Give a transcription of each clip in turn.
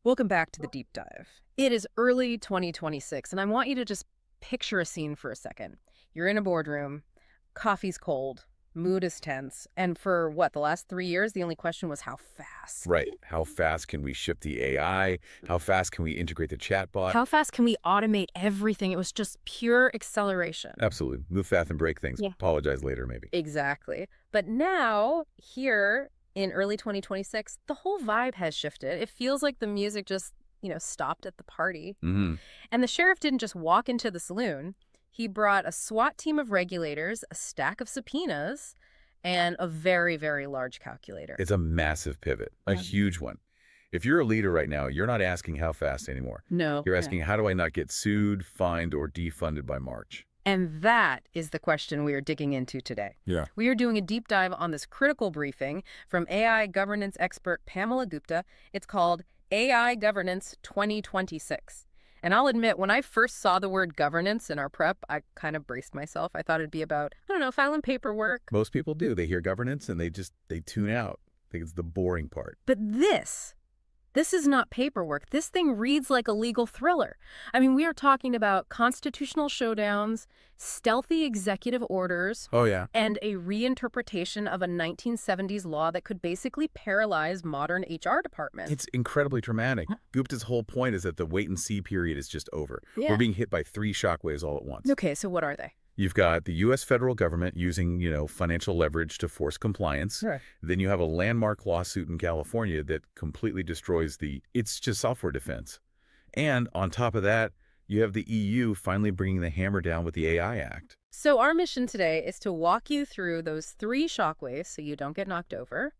Welcome back to the deep dive. It is early 2026, and I want you to just picture a scene for a second. You're in a boardroom, coffee's cold, mood is tense, and for what, the last 3 years, the only question was how fast? Right. How fast can we ship the AI? How fast can we integrate the chatbot? How fast can we automate everything? It was just pure acceleration. Absolutely. Move fast and break things. Yeah. Apologize later, maybe. Exactly. But now, here in early 2026, the whole vibe has shifted. It feels like the music just, stopped at the party. hmm And the sheriff didn't just walk into the saloon. He brought a SWAT team of regulators, a stack of subpoenas, and a very, very large calculator. It's a massive pivot, a Yeah. huge one. If you're a leader right now, you're not asking how fast anymore. No. You're Yeah. asking, how do I not get sued, fined, or defunded by March? And that is the question we are digging into today. Yeah. We are doing a deep dive on this critical briefing from AI governance expert Pamela Gupta. It's called AI Governance 2026. And I'll admit, when I first saw the word governance in our prep, I kind of braced myself. I thought it'd be about, I don't know, filing paperwork. Most people do. They hear governance and they tune out. I think it's the boring part. But this is not paperwork. This thing reads like a legal thriller. I mean, we are talking about constitutional showdowns, stealthy executive orders, Oh, yeah. and a reinterpretation of a 1970s law that could basically paralyze modern HR departments. It's incredibly traumatic. Gupta's whole point is that the wait-and-see period is just over. Yeah. We're being hit by three shockwaves all at once. Okay, so what are they? You've got the U.S. federal government using, financial leverage to force compliance. Right. Then you have a landmark lawsuit in California that completely destroys it's just software defense. And on top of that, you have the EU finally bringing the hammer down with the AI Act. So our mission today is to walk you through those three shockwaves so you don't get knocked over.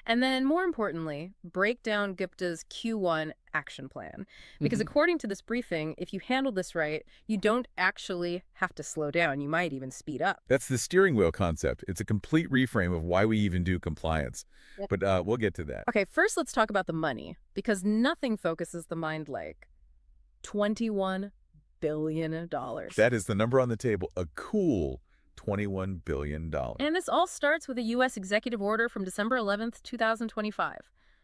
And then, more importantly, break down Gupta's Q1 action plan. Because according to this briefing, if you handle this right, you don't actually have to slow down. You might even speed up. That's the steering wheel concept. It's a complete reframe of why we even do compliance. Yep. But we'll get to that. Okay, first let's talk about the money, because nothing focuses the mind like $21 billion. That is the number on the table, a cool $21 billion. And this all starts with a U.S. executive order from December 11th, 2025.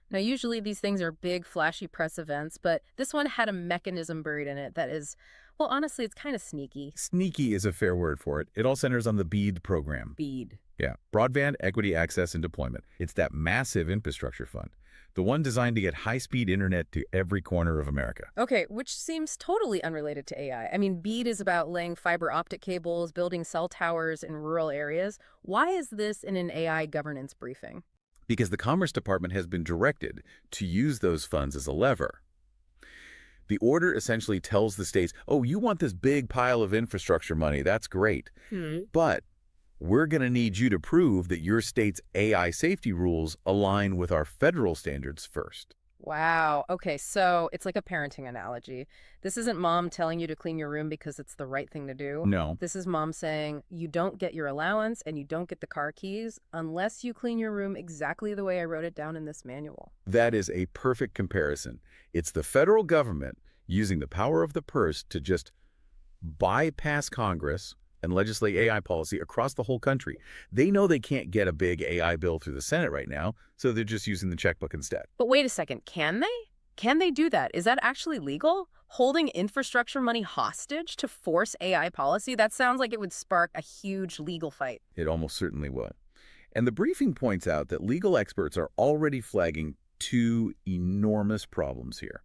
Now, usually these things are big, flashy press events, but this one had a mechanism buried in it that is, well, honestly, it's kind of sneaky. Sneaky is a fair word for it. It all centers on the BEAD program. BEAD. Yeah, Broadband Equity Access and Deployment. It's that massive infrastructure fund, the one designed to get high-speed internet to every corner of America. Okay, which seems totally unrelated to AI. I mean, BEAD is about laying fiber optic cables, building cell towers in rural areas. Why is this in an AI governance briefing? Because the Commerce Department has been directed to use those funds as a lever. The order essentially tells the states, oh, you want this big pile of infrastructure money, that's great. But we're going to need you to prove that your state's AI safety rules align with our federal standards first. Wow. Okay, so it's like a parenting analogy. This isn't mom telling you to clean your room because it's the right thing to do. No. This is mom saying you don't get your allowance and you don't get the car keys unless you clean your room exactly the way I wrote it down in this manual. That is a perfect comparison. It's the federal government using the power of the purse to just bypass Congress and legislate AI policy across the whole country. They know they can't get a big AI bill through the Senate right now, so they're just using the checkbook instead. But wait a second, can they? Can they do that? Is that actually legal? Holding infrastructure money hostage to force AI policy? That sounds like it would spark a huge legal fight. It almost certainly would. And the briefing points out that legal experts are already flagging two enormous problems here.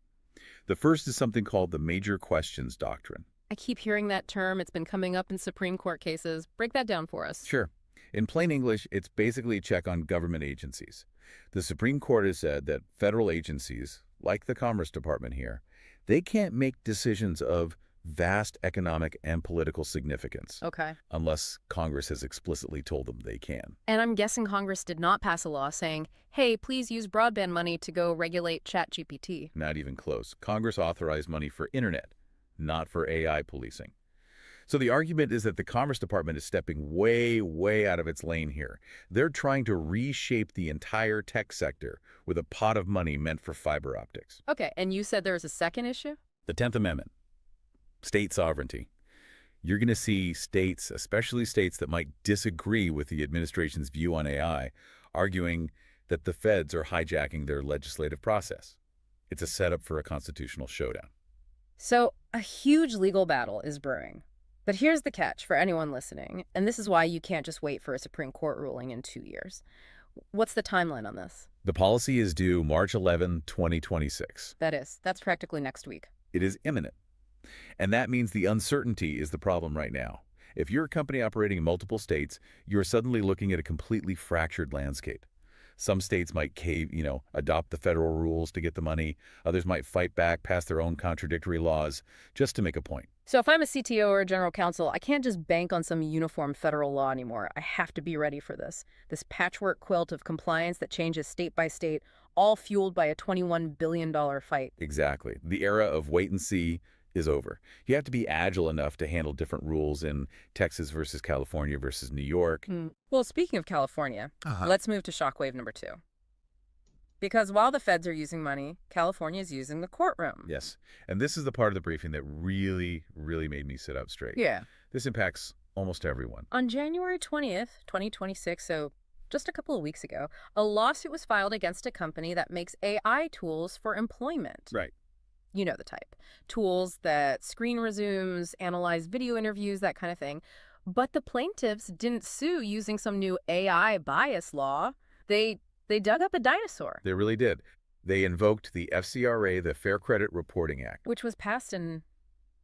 The first is something called the major questions doctrine. I keep hearing that term. It's been coming up in Supreme Court cases. Break that down for us. Sure. In plain English, it's basically a check on government agencies. The Supreme Court has said that federal agencies, like the Commerce Department here, they can't make decisions of vast economic and political significance. Okay. Unless Congress has explicitly told them they can. And I'm guessing Congress did not pass a law saying, hey, please use broadband money to go regulate ChatGPT. Not even close. Congress authorized money for internet, not for AI policing. So the argument is that the Commerce Department is stepping way, way out of its lane here. They're trying to reshape the entire tech sector with a pot of money meant for fiber optics. Okay, and you said there was a second issue? The 10th Amendment, state sovereignty. You're going to see states, especially states that might disagree with the administration's view on AI, arguing that the feds are hijacking their legislative process. It's a setup for a constitutional showdown. So a huge legal battle is brewing. But here's the catch for anyone listening, and this is why you can't just wait for a Supreme Court ruling in 2 years. What's the timeline on this? The policy is due March 11, 2026. That's practically next week. It is imminent. And that means the uncertainty is the problem right now. If you're a company operating in multiple states, you're suddenly looking at a completely fractured landscape. Some states might adopt the federal rules to get the money. Others might fight back, pass their own contradictory laws, just to make a point. So if I'm a CTO or a general counsel, I can't just bank on some uniform federal law anymore. I have to be ready for this patchwork quilt of compliance that changes state by state, all fueled by a $21 billion fight. Exactly. The era of wait and see is over. You have to be agile enough to handle different rules in Texas versus California versus New York. Well, speaking of California, let's move to shockwave number 2. Because while the feds are using money, California is using the courtroom. Yes. And this is the part of the briefing that really, really made me sit up straight. Yeah. This impacts almost everyone. On January 20th, 2026, so just a couple of weeks ago, a lawsuit was filed against a company that makes AI tools for employment. Right. You know the type. Tools that screen resumes, analyze video interviews, that kind of thing. But the plaintiffs didn't sue using some new AI bias law. They dug up a dinosaur. They really did. They invoked the FCRA, the Fair Credit Reporting Act. Which was passed in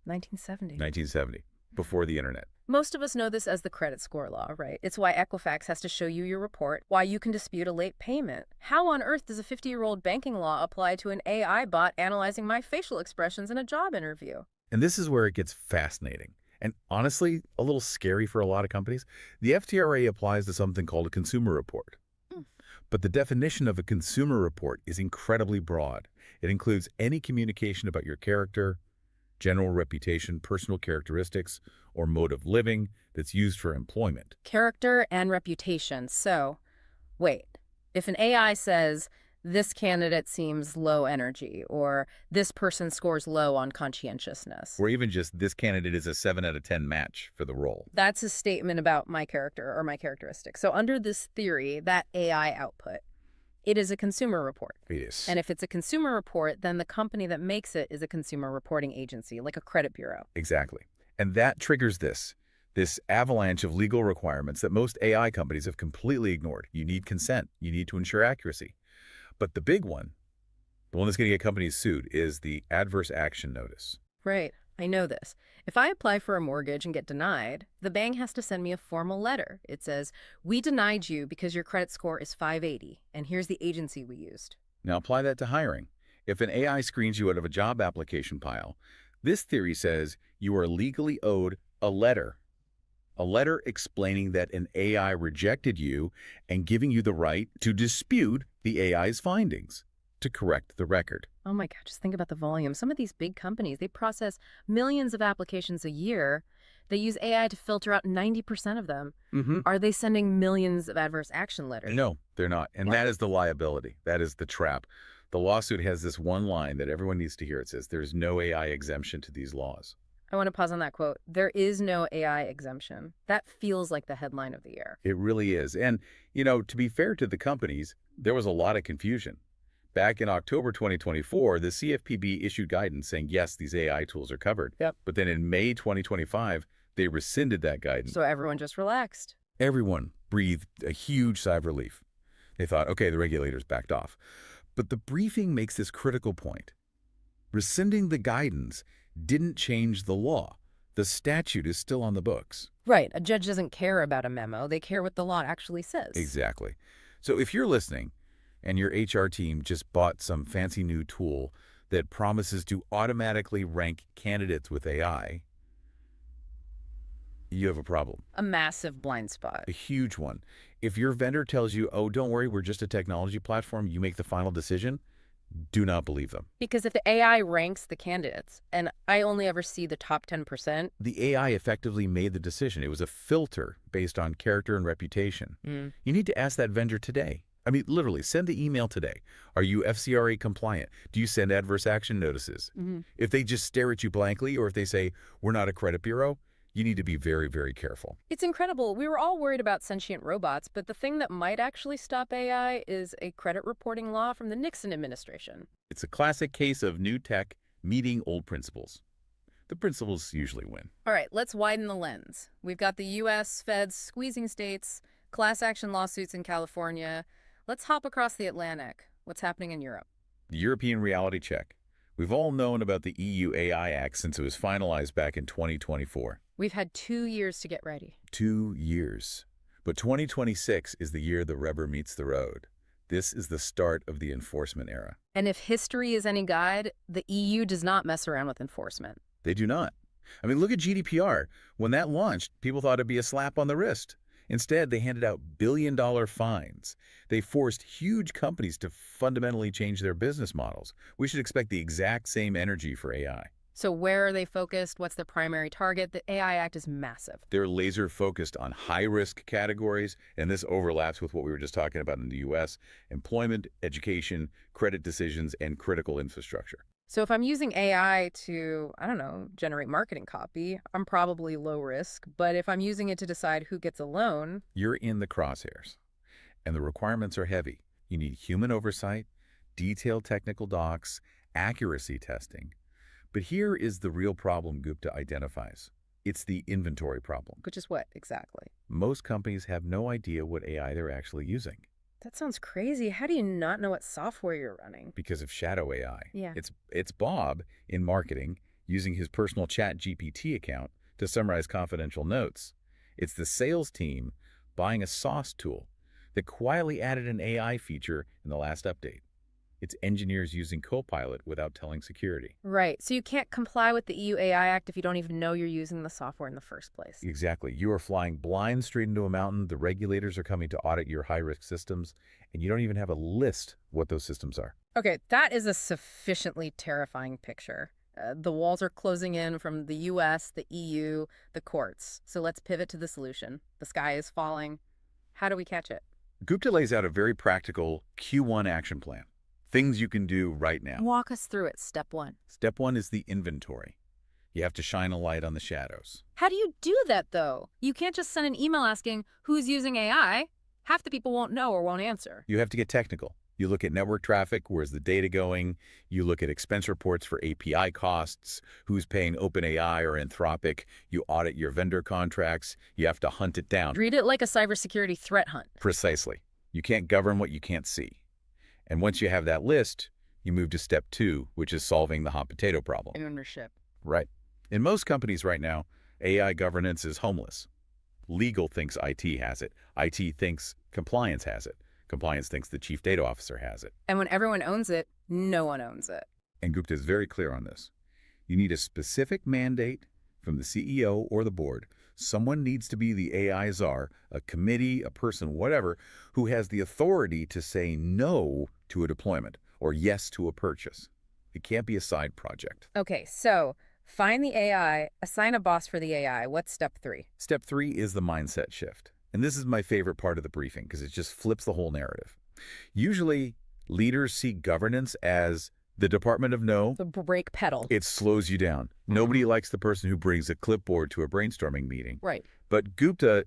1970. 1970, before the internet. Most of us know this as the credit score law, right? It's why Equifax has to show you your report, why you can dispute a late payment. How on earth does a 50-year-old banking law apply to an AI bot analyzing my facial expressions in a job interview? And this is where it gets fascinating. And honestly, a little scary for a lot of companies. The FCRA applies to something called a consumer report. But the definition of a consumer report is incredibly broad. It includes any communication about your character, general reputation, personal characteristics, or mode of living that's used for employment. Character and reputation. So, wait. If an AI says, this candidate seems low energy, or this person scores low on conscientiousness. Or even just, this candidate is a 7 out of 10 match for the role. That's a statement about my character or my characteristics. So under this theory, that AI output, it is a consumer report. It is. And if it's a consumer report, then the company that makes it is a consumer reporting agency, like a credit bureau. Exactly. And that triggers this avalanche of legal requirements that most AI companies have completely ignored. You need consent. You need to ensure accuracy. But the big one, the one that's going to get companies sued, is the adverse action notice. Right. I know this. If I apply for a mortgage and get denied, the bank has to send me a formal letter. It says, we denied you because your credit score is 580, and here's the agency we used. Now apply that to hiring. If an AI screens you out of a job application pile, this theory says you are legally owed a letter explaining that an AI rejected you and giving you the right to dispute the AI's findings, to correct the record. Oh my God, just think about the volume. Some of these big companies, they process millions of applications a year. They use AI to filter out 90% of them. Are they sending millions of adverse action letters? No, they're not. And that is the liability. That is the trap. The lawsuit has this one line that everyone needs to hear. It says, there's no AI exemption to these laws. I want to pause on that quote. There is no AI exemption. That feels like the headline of the year. It really is. And, to be fair to the companies, there was a lot of confusion. Back in October 2024, the CFPB issued guidance saying, yes, these AI tools are covered. Yep. But then in May 2025, they rescinded that guidance. So everyone just relaxed. Everyone breathed a huge sigh of relief. They thought, okay, the regulators backed off. But the briefing makes this critical point. Rescinding the guidance didn't change the law. The statute is still on the books. Right. A judge doesn't care about a memo. They care what the law actually says. Exactly. So if you're listening and your HR team just bought some fancy new tool that promises to automatically rank candidates with AI, you have a problem. A massive blind spot. A huge one. If your vendor tells you, oh, don't worry, we're just a technology platform, you make the final decision, do not believe them. Because if the AI ranks the candidates, and I only ever see the top 10%. The AI effectively made the decision. It was a filter based on character and reputation. You need to ask that vendor today. I mean, literally, send the email today. Are you FCRA compliant? Do you send adverse action notices? If they just stare at you blankly, or if they say, we're not a credit bureau, You need to be very, very careful. It's incredible. We were all worried about sentient robots, but the thing that might actually stop AI is a credit reporting law from the Nixon administration. It's a classic case of new tech meeting old principles. The principles usually win. All right, let's widen the lens. We've got the U.S. feds squeezing states, class action lawsuits in California. Let's hop across the Atlantic. What's happening in Europe? The European reality check. We've all known about the EU AI Act since it was finalized back in 2024. We've had 2 years to get ready. 2 years. But 2026 is the year the rubber meets the road. This is the start of the enforcement era. And if history is any guide, the EU does not mess around with enforcement. They do not. I mean, look at GDPR. When that launched, people thought it'd be a slap on the wrist. Instead, they handed out billion-dollar fines. They forced huge companies to fundamentally change their business models. We should expect the exact same energy for AI. So where are they focused? What's their primary target? The AI Act is massive. They're laser-focused on high-risk categories, and this overlaps with what we were just talking about in the U.S., employment, education, credit decisions, and critical infrastructure. So if I'm using AI to, I don't know, generate marketing copy, I'm probably low risk. But if I'm using it to decide who gets a loan, You're in the crosshairs, and the requirements are heavy. You need human oversight, detailed technical docs, accuracy testing. But here is the real problem Gupta identifies. It's the inventory problem. which is what exactly? Most companies have no idea what AI they're actually using That sounds crazy. How do you not know what software you're running? because of shadow AI. Yeah. It's Bob in marketing using his personal chat GPT account to summarize confidential notes. It's the sales team buying a sauce tool that quietly added an AI feature in the last update. It's engineers using Copilot without telling security. Right. So you can't comply with the EU AI Act if you don't even know you're using the software in the first place. Exactly. You are flying blind straight into a mountain. The regulators are coming to audit your high-risk systems, and you don't even have a list of what those systems are. Okay, that is a sufficiently terrifying picture. The walls are closing in from the US, the EU, the courts. So let's pivot to the solution. The sky is falling. How do we catch it? Gupta lays out a very practical Q1 action plan. Things you can do right now. Walk us through it, step one. Step one is the inventory. You have to shine a light on the shadows. How do you do that, though? You can't just send an email asking who's using AI. Half the people won't know or won't answer. You have to get technical. You look at network traffic, where's the data going? You look at expense reports for API costs, who's paying OpenAI or Anthropic. You audit your vendor contracts. You have to hunt it down. Treat it like a cybersecurity threat hunt. Precisely. You can't govern what you can't see. And once you have that list, you move to step two, which is solving the hot potato problem. Ownership. Right. In most companies right now, AI governance is homeless. Legal thinks IT has it. IT thinks compliance has it. Compliance thinks the chief data officer has it. And when everyone owns it, no one owns it. And Gupta is very clear on this. You need a specific mandate from the CEO or the board. Someone needs to be the AI czar, a committee, a person, whatever, who has the authority to say no to a deployment or yes to a purchase. It can't be a side project. Okay, so find the AI, assign a boss for the AI. What's step three? Step three is the mindset shift. And this is my favorite part of the briefing because it just flips the whole narrative. Usually, leaders see governance as the Department of No. The brake pedal. It slows you down. Nobody likes the person who brings a clipboard to a brainstorming meeting. Right. But Gupta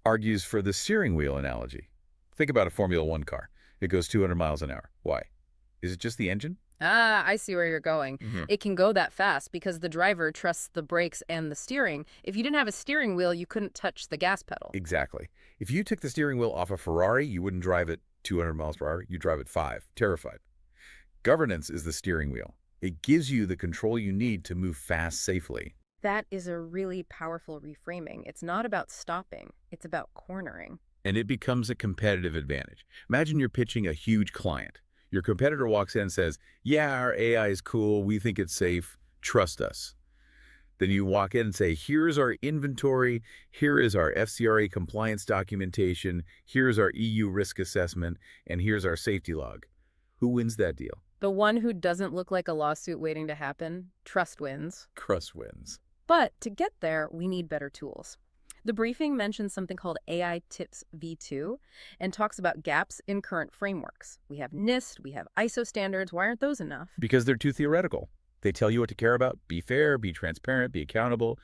argues for the steering wheel analogy. Think about a Formula One car. It goes 200 miles an hour. Why? Is it just the engine? Ah, I see where you're going. It can go that fast because the driver trusts the brakes and the steering. If you didn't have a steering wheel, you couldn't touch the gas pedal. Exactly. If you took the steering wheel off a Ferrari, you wouldn't drive it 200 miles per hour. You drive it 5, terrified. Governance is the steering wheel. It gives you the control you need to move fast safely. That is a really powerful reframing. It's not about stopping. It's about cornering. And it becomes a competitive advantage. Imagine you're pitching a huge client. Your competitor walks in and says, yeah, our AI is cool. We think it's safe. Trust us. Then you walk in and say, here's our inventory. Here is our FCRA compliance documentation. Here's our EU risk assessment. And here's our safety log. Who wins that deal? The one who doesn't look like a lawsuit waiting to happen. Trust wins. Trust wins. But to get there, we need better tools. The briefing mentions something called AI Tips V2 and talks about gaps in current frameworks. We have NIST, we have ISO standards. Why aren't those enough? Because they're too theoretical. They tell you what to care about. Be fair, be transparent, be accountable.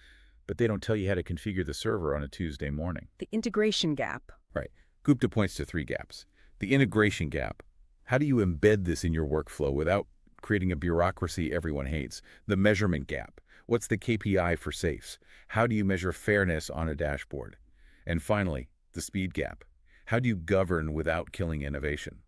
but they don't tell you how to configure the server on a Tuesday morning. The integration gap. Right. Gupta points to 3 gaps. The integration gap. How do you embed this in your workflow without creating a bureaucracy everyone hates? The measurement gap. What's the KPI for safes? How do you measure fairness on a dashboard? And finally, the speed gap. How do you govern without killing innovation?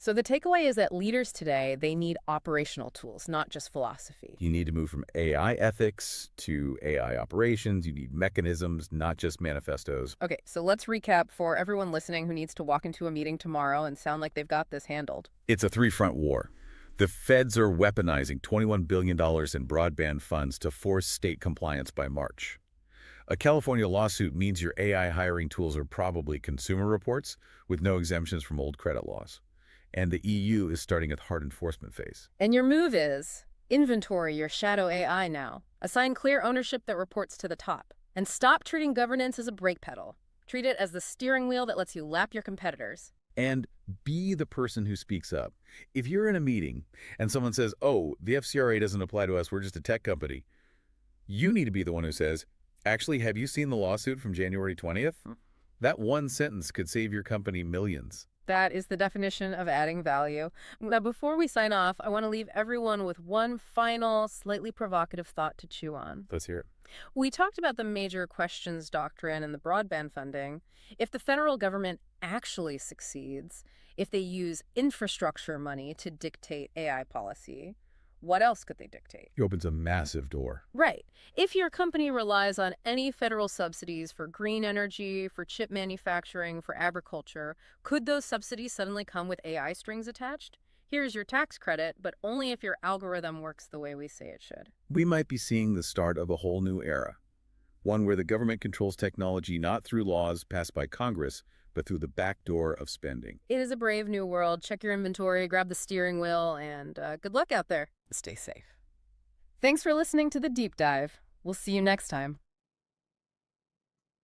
So the takeaway is that leaders today, they need operational tools, not just philosophy. You need to move from AI ethics to AI operations. You need mechanisms, not just manifestos. Okay, so let's recap for everyone listening who needs to walk into a meeting tomorrow and sound like they've got this handled. It's a 3-front war. The feds are weaponizing $21 billion in broadband funds to force state compliance by March. A California lawsuit means your AI hiring tools are probably consumer reports with no exemptions from old credit laws. And the EU is starting a hard enforcement phase. And your move is inventory your shadow AI now. Assign clear ownership that reports to the top. And stop treating governance as a brake pedal. Treat it as the steering wheel that lets you lap your competitors. And be the person who speaks up. If you're in a meeting and someone says, oh, the FCRA doesn't apply to us, we're just a tech company, you need to be the one who says, actually, have you seen the lawsuit from January 20th? That one sentence could save your company millions. That is the definition of adding value. Now, before we sign off, I want to leave everyone with one final, slightly provocative thought to chew on. Let's hear it. We talked about the major questions doctrine and the broadband funding. If the federal government actually succeeds, if they use infrastructure money to dictate AI policy, what else could they dictate? It opens a massive door. Right. If your company relies on any federal subsidies for green energy, for chip manufacturing, for agriculture, could those subsidies suddenly come with AI strings attached? Here's your tax credit, but only if your algorithm works the way we say it should. We might be seeing the start of a whole new era. One where the government controls technology not through laws passed by Congress, but through the back door of spending. It is a brave new world. Check your inventory, grab the steering wheel, and good luck out there. Stay safe. Thanks for listening to The Deep Dive. We'll see you next time.